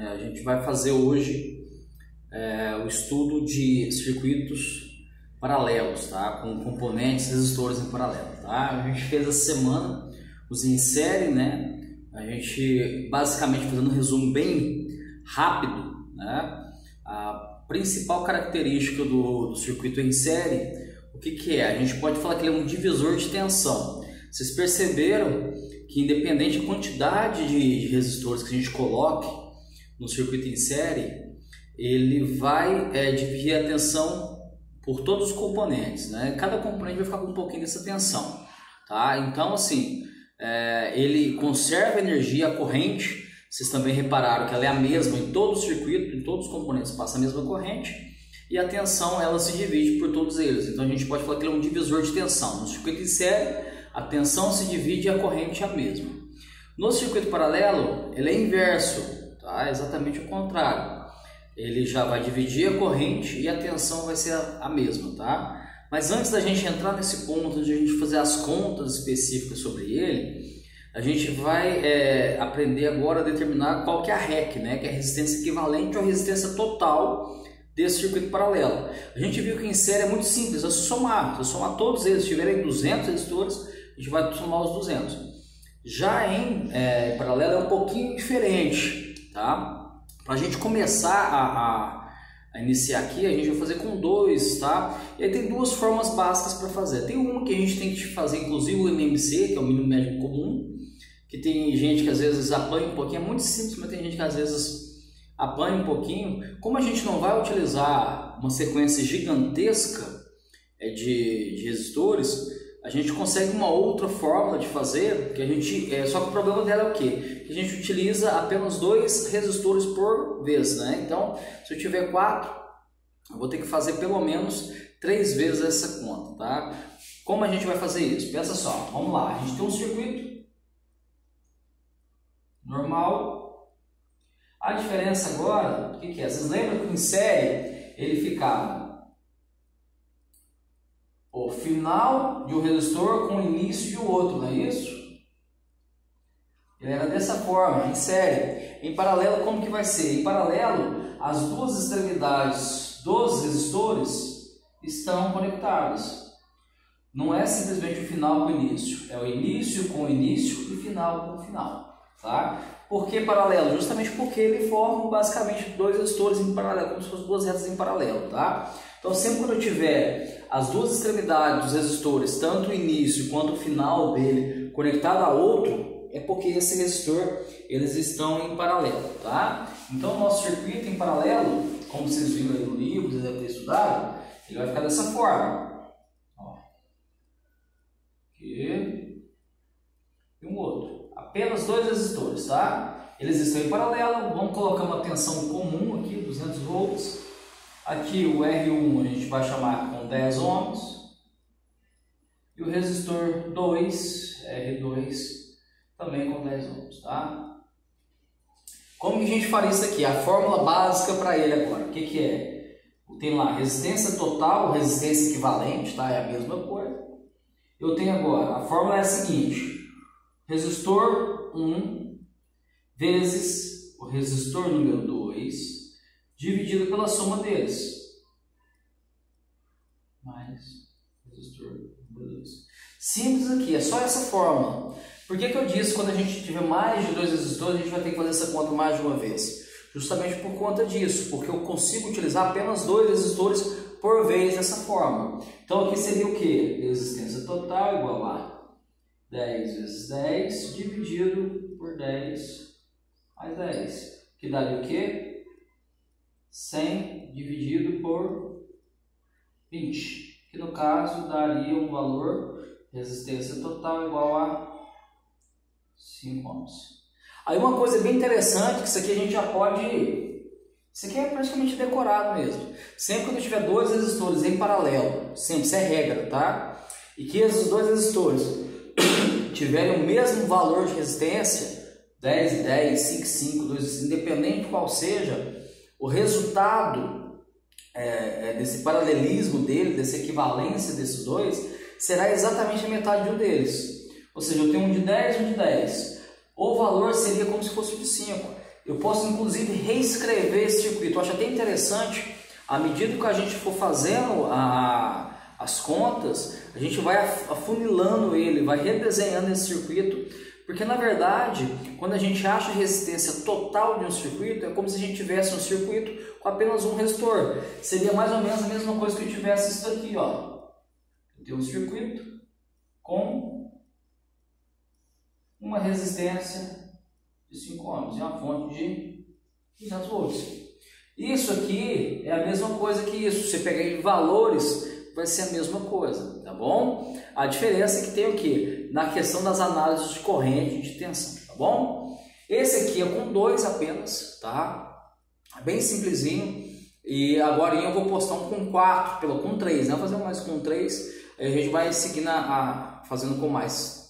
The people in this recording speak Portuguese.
A gente vai fazer hoje o estudo de circuitos paralelos, tá? Com componentes resistores em paralelo, tá? A gente fez essa semana os em série, né? A gente basicamente, fazendo um resumo bem rápido, né? A principal característica do circuito em série, o que é? A gente pode falar que ele é um divisor de tensão. Vocês perceberam que independente da quantidade de resistores que a gente coloque no circuito em série, ele vai dividir a tensão por todos os componentes, né? Cada componente vai ficar com um pouquinho dessa tensão, tá? Então, assim, ele conserva a energia, a corrente. Vocês também repararam que ela é a mesma em todo o circuito, em todos os componentes passa a mesma corrente, e a tensão ela se divide por todos eles. Então a gente pode falar que ele é um divisor de tensão. No circuito em série, a tensão se divide e a corrente é a mesma. No circuito paralelo, ele é inverso, tá? Exatamente o contrário. Ele já vai dividir a corrente e a tensão vai ser a mesma, tá? Mas antes da gente entrar nesse ponto de a gente fazer as contas específicas sobre ele, a gente vai aprender agora a determinar qual que é a REC, né? Que é a resistência equivalente ou a resistência total desse circuito paralelo. A gente viu que em série é muito simples, é somar. Se eu somar todos eles, se tiverem 200 resistores, a gente vai somar os 200. Já em paralelo é um pouquinho diferente, tá? Para a gente começar a iniciar aqui, a gente vai fazer com 2, tá? E aí tem duas formas básicas para fazer. Tem uma que a gente tem que fazer, inclusive o MMC, que é o mínimo médio comum, que tem gente que às vezes apanha um pouquinho, é muito simples, mas tem gente que às vezes apanha um pouquinho. Como a gente não vai utilizar uma sequência gigantesca de resistores, a gente consegue uma outra fórmula de fazer, que a gente, só que o problema dela é o quê? Que a gente utiliza apenas 2 resistores por vez, né? Então, se eu tiver 4, eu vou ter que fazer pelo menos 3 vezes essa conta, tá? Como a gente vai fazer isso? Pensa só, vamos lá, a gente tem um circuito normal. A diferença agora, o que é? Vocês lembram que em série ele ficava o final de um resistor com o início de outro, não é isso? Ele era dessa forma, em série. Em paralelo, como que vai ser? Em paralelo, as duas extremidades dos resistores estão conectadas. Não é simplesmente o final com o início, é o início com o início e o final com o final, tá? Por que paralelo? Justamente porque ele forma basicamente 2 resistores em paralelo, como se fossem 2 retas em paralelo, tá? Então, sempre quando eu tiver as duas extremidades dos resistores, tanto o início quanto o final dele, conectado a outro, é porque esse resistor, eles estão em paralelo, tá? Então, o nosso circuito em paralelo, como vocês viram aí no livro, vocês devem ter estudado, ele vai ficar dessa forma. Ó. Aqui. E um outro. Apenas 2 resistores, tá? Eles estão em paralelo, vamos colocar uma tensão comum aqui, 200 volts. Aqui o R1 a gente vai chamar com 10 ohms. E o resistor 2, R2, também com 10 ohms, tá? Como que a gente faria isso aqui? A fórmula básica para ele agora, o que é? Tem lá resistência total, resistência equivalente, tá? É a mesma coisa. Eu tenho agora, a fórmula é a seguinte: resistor 1 vezes o resistor número 2 dividido pela soma deles, mais resistor número 2. Simples aqui, é só essa fórmula. Por que eu disse que quando a gente tiver mais de 2 resistores, a gente vai ter que fazer essa conta mais de uma vez? Justamente por conta disso, porque eu consigo utilizar apenas 2 resistores por vez dessa forma. Então aqui seria o que? Resistência total igual a 10 vezes 10 dividido por 10 mais 10, que daria o que? 100 dividido por 20, que no caso daria um valor de resistência total igual a 5 ohms. Aí uma coisa bem interessante, que isso aqui a gente já pode... Isso aqui é praticamente decorado mesmo. Sempre quando eu tiver 2 resistores em paralelo, sempre, isso é regra, tá? E que esses 2 resistores tiverem o mesmo valor de resistência, 10 e 10, 5 e 5, 2 e 5, independente de qual seja, o resultado desse paralelismo dele, dessa equivalência desses 2, será exatamente a metade de um deles. Ou seja, eu tenho um de 10 e um de 10. O valor seria como se fosse de 5. eu posso inclusive reescrever esse circuito. Eu acho até interessante, à medida que a gente for fazendo as contas, a gente vai afunilando ele, vai redesenhando esse circuito, porque na verdade, quando a gente acha a resistência total de um circuito, é como se a gente tivesse um circuito com apenas um resistor. Seria mais ou menos a mesma coisa que eu tivesse isso daqui, ó. Eu tenho um circuito com uma resistência de 5 ohms e uma fonte de 200 volts. Isso aqui é a mesma coisa que isso. Se você pegar em valores, vai ser a mesma coisa, tá bom? A diferença é que tem o que? Na questão das análises de corrente e de tensão, tá bom? Esse aqui é com 2 apenas, tá? Bem simplesinho. E agora eu vou postar um com 4, com 3, né? Vou fazer um mais com 3, aí a gente vai seguindo fazendo com mais